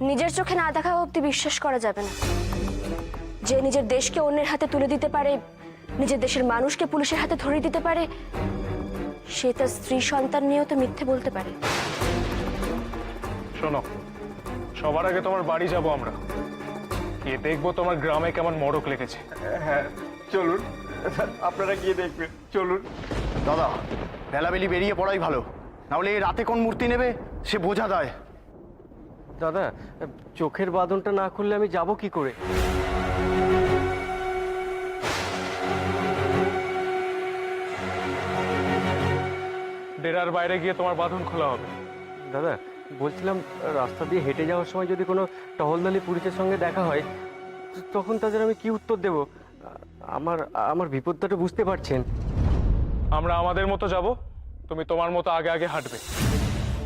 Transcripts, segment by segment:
নিজের চোখে না দেখা অবধি বিশ্বাস করা যাবে না। যে নিজের দেশকে অন্যের হাতে তুলে দিতে পারে, নিজের দেশের মানুষকে পুলিশের হাতে ধরে দিতে পারে, সে তার স্ত্রী সন্তান নিয়েও তো মিথ্যে বলতে পারে। শোনো, সবার আগে তোমার বাড়ি যাব আমরা, গিয়ে দেখবো তোমার গ্রামে কেমন মড়ক লেগেছে। হ্যাঁ চলুন, আপনারা গিয়ে দেখবেন, চলুন। দাদা, বেলাবেলি বেরিয়ে পড়াই ভালো, নাহলে এই রাতে কোন মূর্তি নেবে সে বোঝা দেয়। দাদা, চোখের বাঁধনটা না খুললে আমি যাব কি করে? ডেরার বাইরে গিয়ে তোমার বাঁধন খোলা হবে। দাদা, বলছিলাম রাস্তা দিয়ে হেঁটে যাওয়ার সময় যদি কোনো টহলদালি পুলিশের সঙ্গে দেখা হয়, তখন তাদের আমি কি উত্তর দেব? আমার আমার বিপদটা তো বুঝতে পারছেন। আমরা আমাদের মতো যাব, তুমি তোমার মতো আগে আগে হাঁটবে।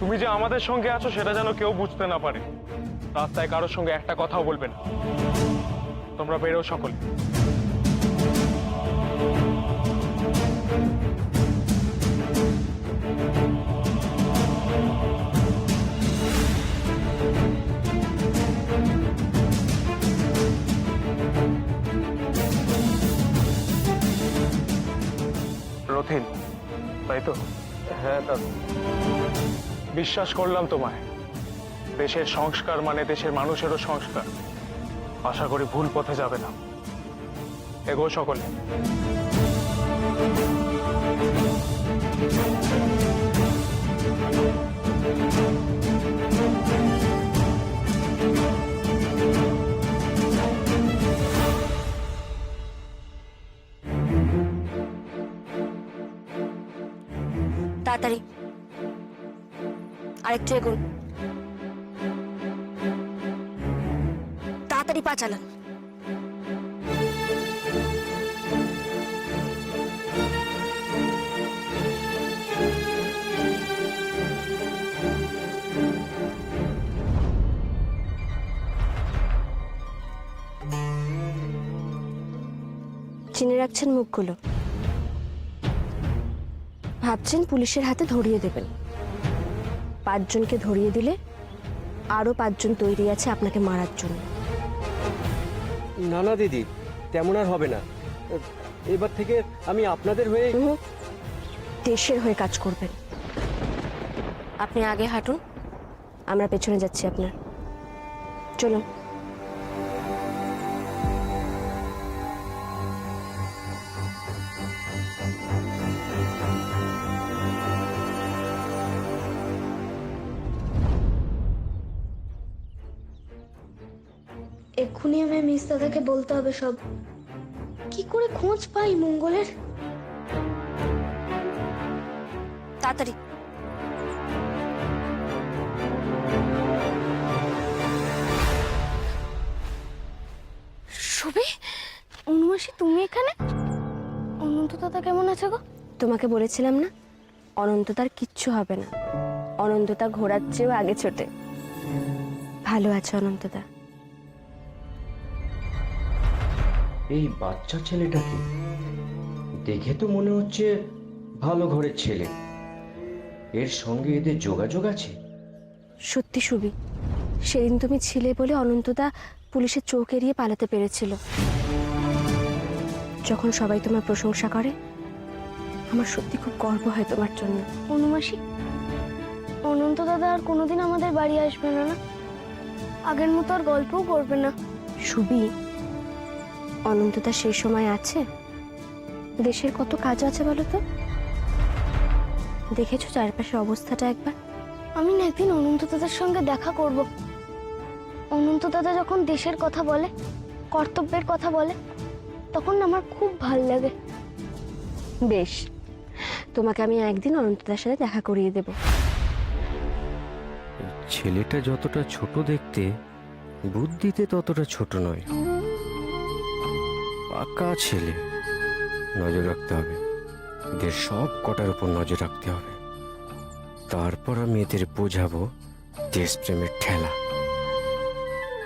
তুমি যে আমাদের সঙ্গে আছো সেটা যেন কেউ বুঝতে না পারে। রাস্তায় কারোর সঙ্গে একটা কথাও বলবে না। তোমরা বেরো সকলে। রথিন, তাই তো? হ্যাঁ দাদা। বিশ্বাস করলাম তোমায়। দেশের সংস্কার মানে দেশের মানুষেরও সংস্কার। আশা করি ভুল পথে যাবে না। এগো সকলে। তাড়াতাড়ি আরেকটু এগুন, তাড়াতাড়ি পা চালান। চিনে রাখছেন মুখগুলো? ভাবছেন পুলিশের হাতে ধরিয়ে দেবেন। 5 জনকে ধরিয়ে দিলে আরো 5 জন তৈরি আছে আপনাকে মারার জন্য। না না দিদি, তেমন আর হবে না। এবার থেকে আমি আপনাদের হয়ে দেশের হয়ে কাজ করবেন। আপনি আগে হাঁটুন, আমরা পেছনে যাচ্ছি আপনার। চলুন। এক্ষুনি আমি মিস দাদাকে বলতে হবে সব। কি করে খোঁজ পাই মঙ্গলের? তাড়াতাড়ি। সুবি, অনুমাসী তুমি এখানে? অনন্ত দাদা কেমন আছে গো? তোমাকে বলেছিলাম না, অনন্ততার কিচ্ছু হবে না। অনন্ততা ঘোড়ার চেয়েও আগে ছোটে। ভালো আছে অনন্ততা। এই বাচ্চা ছেলেটাকে দেখে তো মনে হচ্ছে ভালো ঘরের ছেলে। এর সঙ্গে এদের যোগাযোগ আছে? সত্যি সুবি, সেদিন তুমি ছিলে বলে অনন্তদা পুলিশের চোখ এড়িয়ে পালাতে পেরেছিল। যখন সবাই তোমার প্রশংসা করে, আমার সত্যি খুব গর্ব হয় তোমার জন্য। অনুমাসী, অনন্ত দাদা আর কোনোদিন আমাদের বাড়ি আসবে না? না, আগের মতো আর গল্পও করবে না? সুবি, অনন্তদা সেই সময় আছে? দেশের কত কাজ আছে বলো তো? দেখেছো চারপাশের অবস্থাটা একবার? আমি না একদিন অনন্ত দাদার সঙ্গে দেখা করব। অনন্ত দাদা যখন দেশের কথা বলে, কর্তব্যের কথা বলে, তখন আমার খুব ভাল লাগে। বেশ, তোমাকে আমি একদিন অনন্তদার সাথে দেখা করিয়ে দেব। ছেলেটা যতটা ছোট দেখতে, বুদ্ধিতে ততটা ছোট নয়। পাকা ছেলে, নজর রাখতে হবে। এদের সব কটার উপর নজর রাখতে হবে। তারপর আমি এদের বোঝাবো দেশপ্রেমের ঠেলা।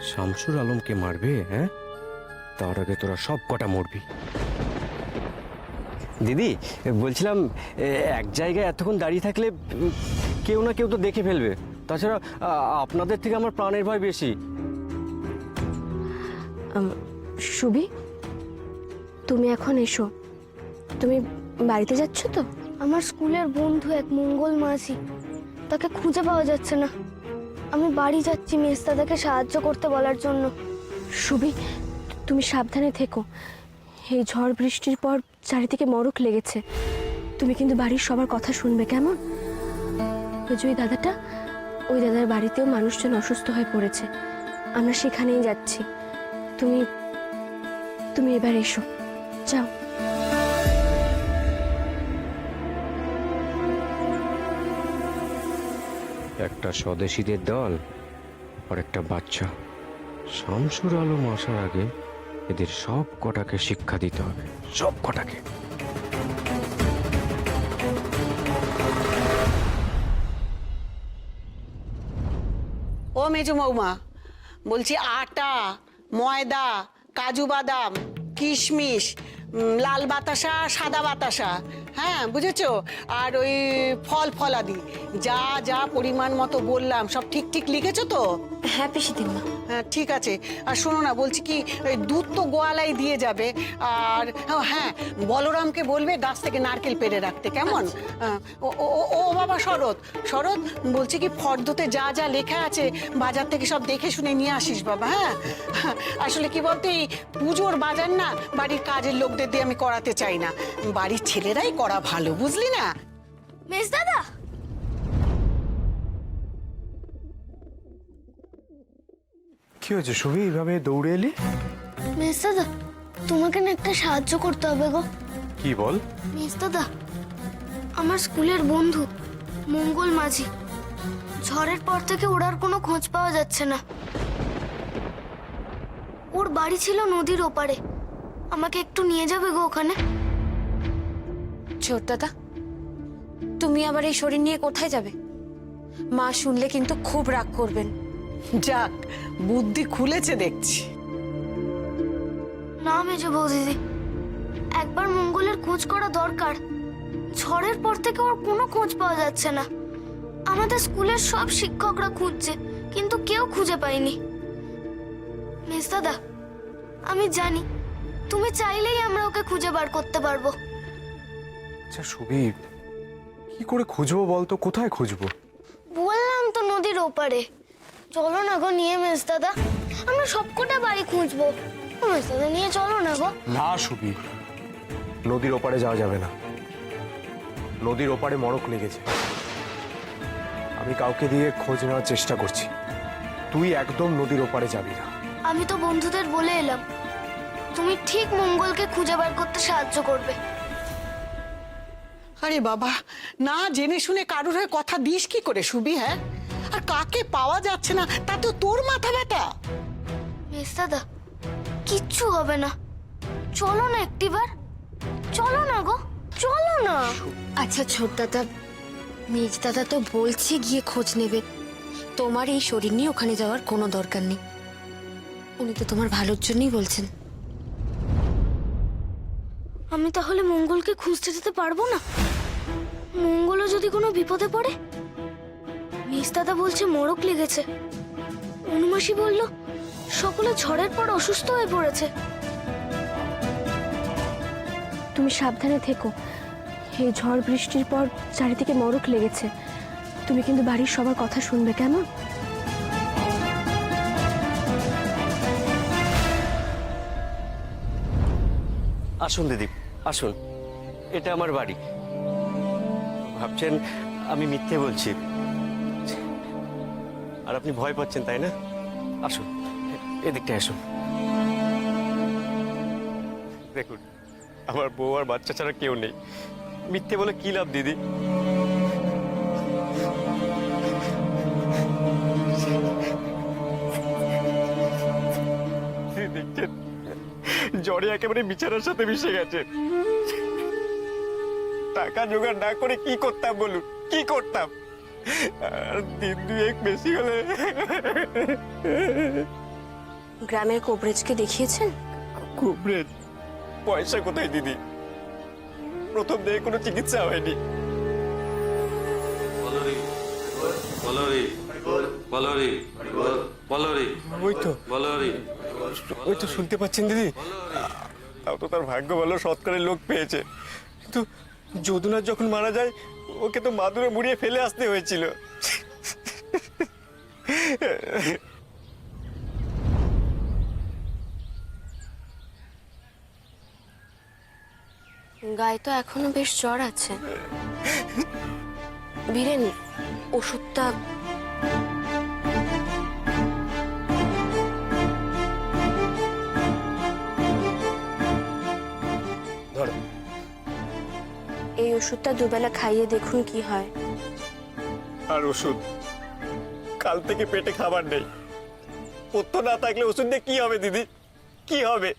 শামসুর আলমকে মারবে, হ্যাঁ? তার আগে তোরা সব কটা মরবি। দিদি, বলছিলাম এক জায়গায় এতক্ষণ দাঁড়িয়ে থাকলে কেউ না কেউ তো দেখে ফেলবে। তাছাড়া আপনাদের থেকে আমার প্রাণের ভয় বেশি। সুবি, তুমি এখন এসো। তুমি বাড়িতে যাচ্ছ তো? আমার স্কুলের বন্ধু এক মঙ্গল মাঝি, তাকে খুঁজে পাওয়া যাচ্ছে না। আমি বাড়ি যাচ্ছি মেজদাদাকে সাহায্য করতে বলার জন্য। সুবি, তুমি সাবধানে থেকো। এই ঝড় বৃষ্টির পর চারিদিকে মড়ক লেগেছে। তুমি কিন্তু বাড়ির সবার কথা শুনবে, কেমন? ওই যে ওই দাদাটা, ওই দাদার বাড়িতেও মানুষজন অসুস্থ হয়ে পড়েছে। আমরা সেখানেই যাচ্ছি। তুমি তুমি এবার এসো, যাও। একটা স্বদেশীদের দল আর একটা বাচ্চা। শামসুর আলম আসার আগে এদের সব কটাকে শিক্ষা দিতে হবে, সব কটাকে। ও মেজো বৌমা, বলছি আটা, ময়দা, কাজু বাদাম, কিশমিশ, লাল বাতাসা, সাদা বাতাসা, হ্যাঁ বুঝেছো? আর ওই ফল ফলাদি যা যা পরিমাণ মতো বললাম সব ঠিক ঠিক লিখেছো তো? হ্যাঁ পিসিদিমা। হ্যাঁ ঠিক আছে। আর শোনো না, বলছি কি ওই দুধ তো গোয়ালাই দিয়ে যাবে। আর হ্যাঁ, বলরামকে বলবে গাছ থেকে নারকেল পেড়ে রাখতে, কেমন? ও ও ও বাবা শরৎ, শরৎ বলছি কি ফর্দতে যা যা লেখা আছে বাজার থেকে সব দেখে শুনে নিয়ে আসিস বাবা। হ্যাঁ, আসলে কি বলতো, এই পুজোর বাজার না বাড়ির কাজের লোকদের দিয়ে আমি করাতে চাই না, বাড়ির ছেলেরাই করা ভালো, বুঝলি না? মেজদাদা, কি হয়েছে সুবি, এইভাবে দৌড়ে এলি? মেজদাদা, তোমাকে না একটা সাহায্য করতে হবে গো। কি বল? মেজদাদা, আমার স্কুলের বন্ধু মঙ্গল মাঝি, ঝড়ের পর থেকে ওর আর কোনো খোঁজ পাওয়া যাচ্ছে না। ওর বাড়ি ছিল নদীর ওপারে। আমাকে একটু নিয়ে যাবে গো ওখানে? ছোট দাদা, তুমি আবার এই শরীর নিয়ে কোথায় যাবে? মা শুনলে কিন্তু খুব রাগ করবেন। যাক, বুদ্ধি খুলেছে দেখছি। না মেজো বৌদিদি, একবার মঙ্গলের খোঁজ করা দরকার। ঝড়ের পর থেকে ওর কোনো খোঁজ পাওয়া যাচ্ছে না। আমাদের স্কুলের সব শিক্ষকরা খুঁজছে, কিন্তু কেউ খুঁজে পায়নি। মেজদাদা, আমি জানি তুমি চাইলেই আমরা ওকে খুঁজে বার করতে পারবো। আচ্ছা সুবি, কি করে খুঁজবো বলতো? কোথায় খুঁজবো? বললাম তো নদীর ওপারে। চলো না গো নিয়ে মেজদাদা, আমরা সবকটা বাড়ি খুঁজবো। মেজদাদা নিয়ে চলো না গো। না সুবি, নদীর ওপারে যাওয়া যাবে না। নদীর ওপারে মড়ক লেগেছে। আমি কাউকে দিয়ে খোঁজ নেওয়ার চেষ্টা করছি। তুই একদম নদীর ওপারে যাবি না। আমি তো বন্ধুদের বলে এলাম, তুমি ঠিক মঙ্গলকে খুঁজে বার করতে সাহায্য করবে। আরে বাবা, না জেনে শুনে কারুর হয়ে কথা দিস কি করে সুবি? হ্যাঁ, আর কাকে পাওয়া যাচ্ছে না তাতে তোর মাথা ব্যথা? মেজদাদা, কিচ্ছু হবে না। চলো না একটিবার, চলো না গো, চলো না। আচ্ছা ছোট দাদা, মেজ দাদা তো বলছে গিয়ে খোঁজ নেবে। তোমার এই শরীর নিয়ে ওখানে যাওয়ার কোনো দরকার নেই। উনি তো তোমার ভালোর জন্যই বলছেন। আমি তাহলে মঙ্গলকে খুঁজতে যেতে পারবো না? মঙ্গলও যদি কোনো বিপদে পড়ে? মেজদাদা বলছে মড়ক লেগেছে। অনুমাসী বলল সকলে ঝড়ের পর অসুস্থ হয়ে পড়েছে। তুমি সাবধানে থেকো। এই ঝড় বৃষ্টির পর চারিদিকে মড়ক লেগেছে। তুমি কিন্তু বাড়ির সবার কথা শুনবে, কেমন? আসুন দিদি, আসুন। এটা আমার বাড়ি। ভাবছেন আমি মিথ্যে বলছি, আর আপনি ভয় পাচ্ছেন তাই না? আসুন, এদিকটায় আসুন। দেখুন, আমার বউ আর বাচ্চা ছাড়া কেউ নেই। মিথ্যে বলে কি লাভ দিদি? দেখছেন, জ্বরে একেবারে বিছানার সাথে মিশে গেছে। টাকা জোগাড় না করে কি করতাম বলুন, কি করতাম? আর দিন দুয়েক বেশি হলে। গ্রামের কোবরেজকে দেখিয়েছেন? কুবরেজ? পয়সা কোথায় দিদি? প্রথম দিকে কোনো চিকিৎসা হয়নি। বলরি বলরি ওই তো বলরি ওই তো শুনতে পাচ্ছেন দিদি তাও তো তার ভাগ্য ভালো সৎকারের লোক পেয়েছে, কিন্তু যদুনাথ যখন মারা যায় ওকে তো মাদুরে মুড়িয়ে ফেলে আসতে হয়েছিল। গায়ে তো এখনো বেশ জ্বর আছে। বীরেন, ওষুধটা ধরো। এই ওষুধটা দুবেলা খাইয়ে দেখুন কি হয়। আর ওষুধ? কাল থেকে পেটে খাবার নেই, পথ্য না থাকলে ওষুধ দিয়ে কি হবে দিদি, কি হবে?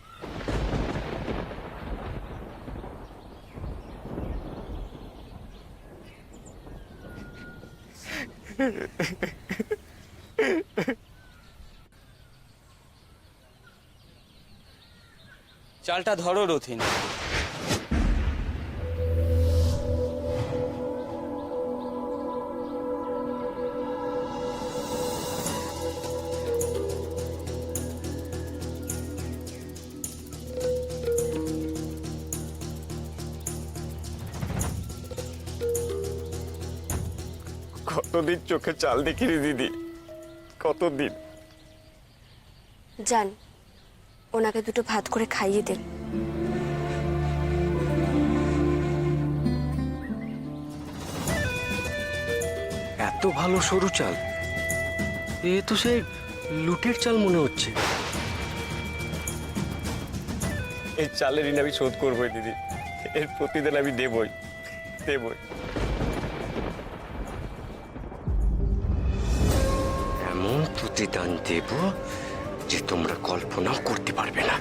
চালটা ধরো রথিন। কতদিন চোখে চাল দেখিনি দিদি, কতদিন। যান, ওনাকে দুটো ভাত করে খাইয়ে দেন। এত ভালো সরু চাল, এ তো সেই লুটের চাল মনে হচ্ছে। এই চালের ঋণ আমি শোধ করবোই দিদি, এর প্রতিদিন আমি দেবই দেবই। এমন প্রতিদান দেব যে তোমরা কল্পনাও করতে পারবে না।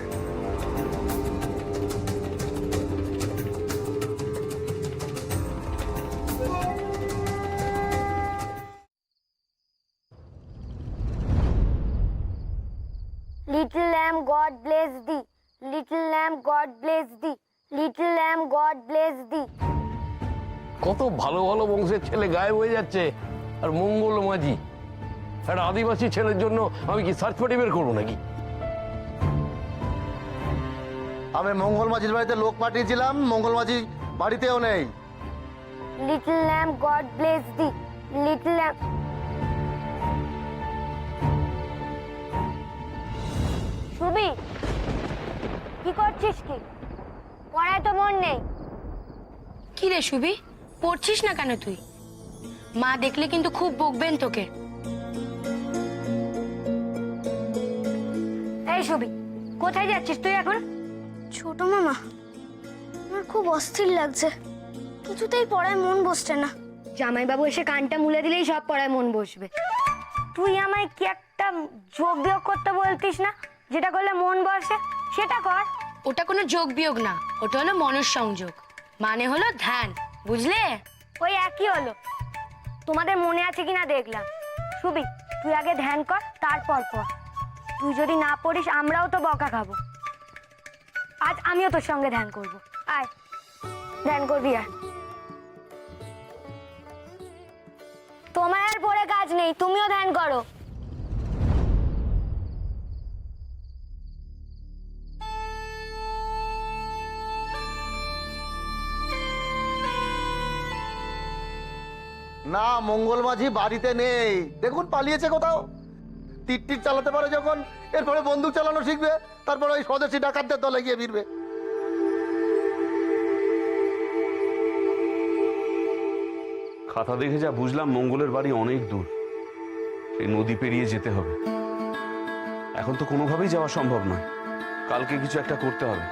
Little lamb, God bless thee. Little lamb, God bless thee. Little lamb, God bless thee. কত ভালো ভালো বংশের ছেলে গায়েব হয়ে যাচ্ছে, আর মঙ্গল মাঝি একটা আদিবাসী ছেলের জন্য আমি কি সার্চ পার্টি বের করবো নাকি? আমি মঙ্গল মাঝির বাড়িতে লোক পাঠিয়েছিলাম, মঙ্গল মাঝি বাড়িতেও নেই। Little lamb, God bless thee. Little lamb. সুবি, কি করছিস কি? পড়ায় তো মন নেই। কি রে সুবি, পড়ছিস না কেন তুই? মা দেখলে কিন্তু খুব বকবেন তোকে। এই সুবি, কোথায় যাচ্ছিস তুই এখন? ছোট মামা, আমার খুব অস্থির লাগছে, কিছুতেই পড়ায় মন বসছে না। জামাইবাবু এসে কানটা মুলে দিলেই সব পড়ায় মন বসবে। তুই আমায় কি একটা যোগ বিয়োগ করতে বলতিস না, যেটা করলে মন বসে? সেটা কর। ওটা কোনো যোগ বিয়োগ না, ওটা হলো মনঃসংযোগ, মানে হলো ধ্যান, বুঝলে? ওই একই হলো। তোমাদের মনে আছে কিনা দেখলাম। সুবি, তুই আগে ধ্যান কর, তারপর পড়। তুই যদি না পড়িস আমরাও তো বকা খাবো। আজ আমিও তোর সঙ্গে ধ্যান করব। আয়, ধ্যান করবি আর। তোমার আর পড়ে কাজ নেই, তুমিও ধ্যান করো। না, মঙ্গল মাঝি বাড়িতে নেই, দেখুন পালিয়েছে কোথাও। তীর চালাতে পারে যখন, এরপরে বন্দুক চালানো শিখবে, তারপরে ওই স্বদেশি ডাকাতদের দলে গিয়ে ভিড়বে। খাতা দেখে যা বুঝলাম মঙ্গলের বাড়ি অনেক দূর, এই নদী পেরিয়ে যেতে হবে। এখন তো কোনোভাবেই যাওয়া সম্ভব নয়, কালকে কিছু একটা করতে হবে।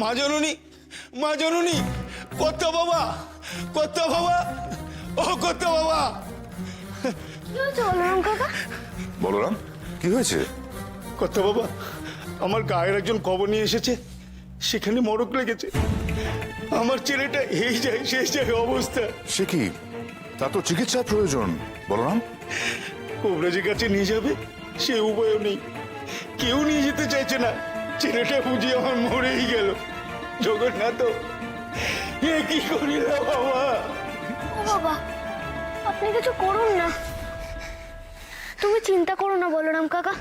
মা জননী, মা জননী, কর্তা বাবা, কর্তা বাবা, ও কর্তা বাবা। কি হয়েছে বলরাম কাকা? বলরাম, কি হয়েছে? কর্তা বাবা, আমার গায়ের একজন খবর নিয়ে এসেছে, সেখানে মরক লেগেছে। আমার ছেলেটা এই যায় সেই যায় অবস্থা। সে কি? তা তো চিকিৎসার প্রয়োজন। বলরাম, কবরাজের কাছে নিয়ে যাবে সে উপায়ও নেই। কেউ নিয়ে যেতে চাইছে না। ছেলেটা বুঝি আমার মরেই গেল। জগন্নাথ, এ কি করিলা বাবা? ও বাবা, আপনি কিছু করুন না। তুমি চিন্তা করো না বলরাম কাকা,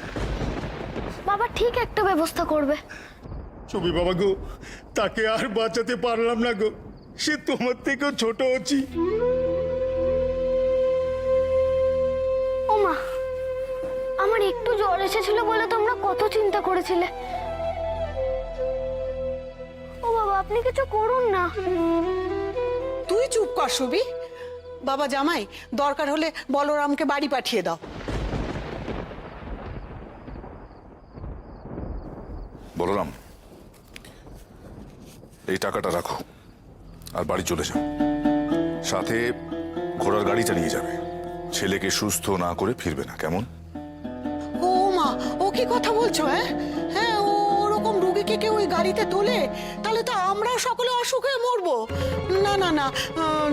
বাবা ঠিক একটা ব্যবস্থা করবে। ছবি বাবা গো, তাকে আর বাঁচাতে পারলাম না গো। সে তোমার থেকেও ছোট আছি। ও মা, আমার একটু জ্বর এসেছিল বলে তোমরা কত চিন্তা করেছিলে। ও বাবা, আপনি কিছু করুন না। তুই চুপ কর সুবি। বাবা জামাই, দরকার হলে বলরামকে বাড়ি পাঠিয়ে দাও। বলরাম, এই টাকাটা রাখো আর বাড়ি চলে যাও। সাথে ঘোড়ার গাড়িটা নিয়ে যাবে। ছেলেকে সুস্থ না করে ফিরবে না, কেমন? ও মা, ও কি কথা বলছো? হ্যাঁ হ্যাঁ, ওরকম রুগীকে কেউ ওই গাড়িতে তোলে? তাহলে তো আমরাও সকলে অসুখে মরবো। না না না,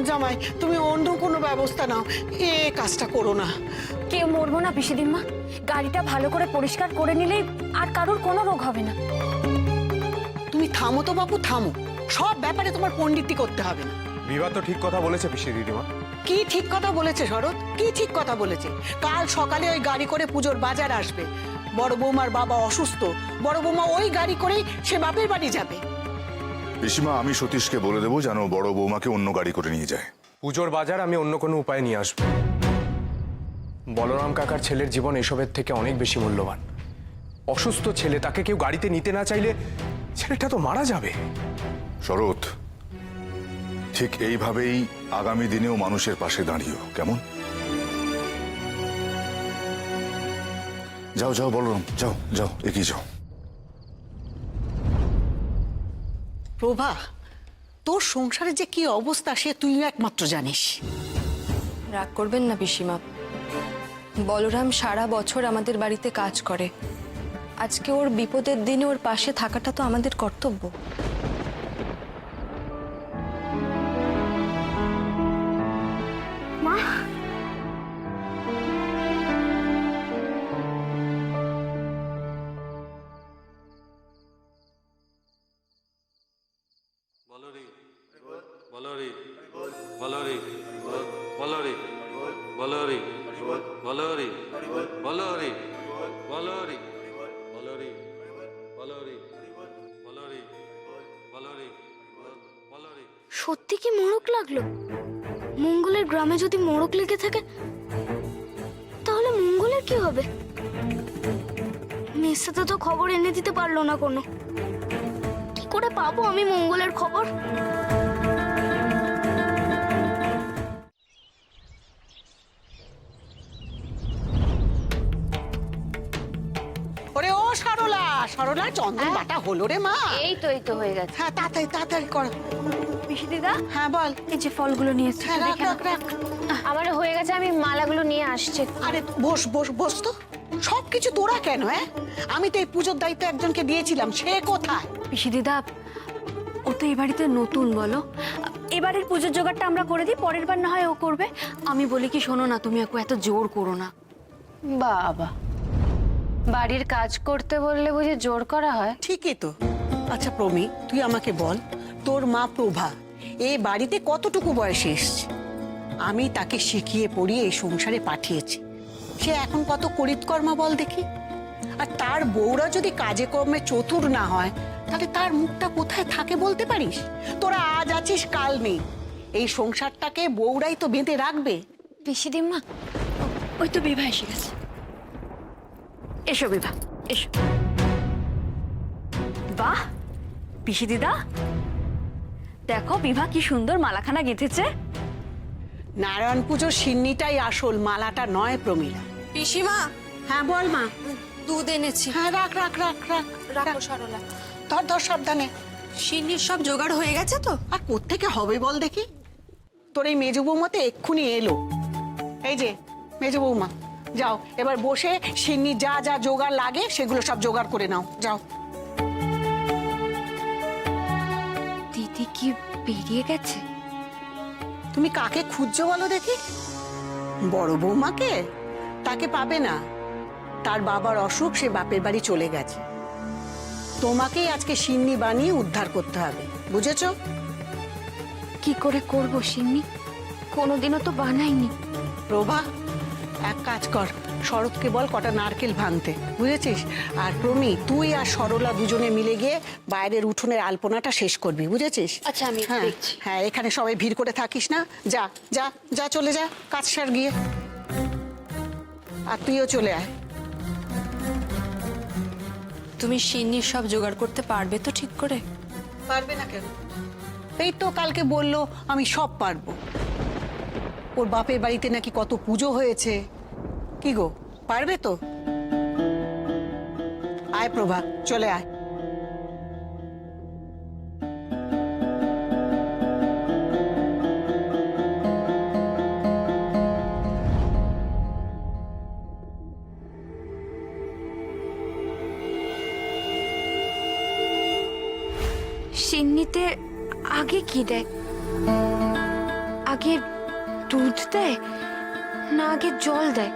জামাই তুমি অন্য কোনো ব্যবস্থা নাও, এ কাজটা করো না। কেউ মরবো না পিসিদিম্মা। গাড়িটা ভালো করে পরিষ্কার করে নিলেই আর কারোর কোনো রোগ হবে না। তুমি থামো তো বাপু, থামো। সব ব্যাপারে তোমার পণ্ডিতি করতে হবে না। বিভা তো ঠিক কথা বলেছে পিসি দিদিমা। কি ঠিক কথা বলেছে শরৎ? কি ঠিক কথা বলেছে? কাল সকালে ওই গাড়ি করে পুজোর বাজার আসবে। বড় বৌমার বাবা অসুস্থ, বড় বৌমা ওই গাড়ি করেই সে বাপের বাড়ি যাবে। পিসিমা, আমি সতীশকে বলে দেবো যেন বড় বৌমাকে অন্য গাড়ি করে নিয়ে যায়। পুজোর বাজার আমি অন্য কোনো উপায় নিয়ে আসবো। বলরাম কাকার ছেলের জীবন এসবের থেকে অনেক বেশি মূল্যবান। অসুস্থ ছেলে, তাকে কেউ গাড়িতে নিতে না চাইলে ছেলেটা তো মারা যাবে। শরৎ, ঠিক এইভাবেই আগামী দিনেও মানুষের পাশে দাঁড়িও, কেমন? যাও যাও বলরাম, যাও যাও, এগিয়ে যাও। প্রভা, তোর সংসারে যে কি অবস্থা সে তুই একমাত্র জানিস। রাগ করবেন না পিসিমা। বলরাম সারা বছর আমাদের বাড়িতে কাজ করে। আজকে ওর বিপদের দিনে ওর পাশে থাকাটা তো আমাদের কর্তব্য। মা, বলরি বলরি বলরি বলরি বলরি বলরি বলরি বলরি বলরি বলরি বলরি বলরি বলরি। সত্যি কি মোড়ক লাগলো? মঙ্গলের গ্রামে যদি মোড়ক লেগে থাকে তাহলে মঙ্গলের কি হবে? মেয়ের সাথে তো খবর এনে দিতে পারলো না কোনো। কি করে পাবো আমি মঙ্গলের খবর? ওরে ও সরলা, সরলা, চন্দন বাটা হলো রে মা? এই তো হয়ে গেছে। হ্যাঁ, তাড়াতাড়ি তাড়াতাড়ি কর। পিসি দিদা, হ্যাঁ বল। এই যে ফলগুলো নিয়ে এসেছি, হ্যাঁ, রাখ রাখ রাখ। আমার হয়ে গেছে, আমি মালাগুলো নিয়ে আসছি। আরে বস বস বস তো। সবকিছু তোরা কেন? হ্যাঁ, আমি তো এই পুজোর দায়িত্ব একজনকে দিয়েছিলাম, সে কোথায়? পিসি দিদা, ও তো এই বাড়িতে নতুন, বলো। এবারের পুজোর জোগাড়টা আমরা করে দিই, পরের বার না হয় ও করবে। আমি বলি কি, শোনো না, তুমি ওকে এত জোর করো না। বাবা, বাড়ির কাজ করতে বললে বুঝি জোর করা হয়? ঠিকই তো। আচ্ছা প্রমি, তুই আমাকে বল, তোর মা প্রভা এই বাড়িতে কতটুকু বয়সে এসছে? আমি তাকে শিখিয়ে পড়িয়ে এই সংসারে পাঠিয়েছি। সে এখন কত করিতকর্মা বল দেখি। আর তার বউরা যদি কাজে কর্মে চতুর না হয় তাহলে তার মুখটা কোথায় থাকে বলতে পারিস? তোরা আজ আছিস, কাল নেই। এই সংসারটাকে বউরাই তো বেঁধে রাখবে। পিসিদিম্মা, ওই তো বিভা এসে গেছে। এসো বিভা, এসো। বাহ পিসি দিদা, দেখো বিভা কি সুন্দর মালাখানা গেঁথেছে। নারায়ণ পুজোর সিন্নিটাই আসল, মালাটা নয় প্রমীলা। পিসিমা, হ্যাঁ বল মা। দুধ এনেছি। হ্যাঁ, রাখ রাখ রাখ রাখ রাখো সরলা। ধর ধর সাবধানে। সিন্নির সব জোগাড় হয়ে গেছে তো? আর কোত্থেকে হবে বল দেখি? তোর এই মেজো বৌমাতে এক্ষুনি এলো। এই যে মেজো বৌমা, যাও এবার বসে সিন্নি যা যা জোগাড় লাগে সেগুলো সব জোগাড় করে নাও, যাও। দিদি কি বেরিয়ে গেছে? তুমি কাকে খুঁজছো বলো দেখি? বড় বৌমাকে? তাকে পাবে না। তার বাবার অসুখ, সে বাপের বাড়ি চলে গেছে। তোমাকেই আজকে সিন্নি বানিয়ে উদ্ধার করতে হবে, বুঝেছো? কি করে করব সিন্নি? কোনোদিনও তো বানাইনি। প্রভা, এক কাজ কর, শরৎকে বল কটা নারকেল ভাঙতে, বুঝেছিস? আর প্রমি, তুই আর সরলা দুজনে মিলে গিয়ে বাইরের উঠোনের আলপনাটা শেষ করবি, বুঝেছিস? আচ্ছা, আমি হ্যাঁ দেখছি। হ্যাঁ, এখানে সবাই ভিড় করে থাকিস না। যা যা যা, চলে যা, কাজ সার গিয়ে। আর তুইও চলে আয়। তুমি সিন্নির সব জোগাড় করতে পারবে তো ঠিক করে? পারবে না কেন? এই তো কালকে বললো আমি সব পারবো। ওর বাপের বাড়িতে নাকি কত পুজো হয়েছে। কি গো, পারবে তো? আয় প্রভা, চলে আয়। সিন্নিতে আগে কি দেয়? আগে দুধ দেয় না আগে জল দেয়?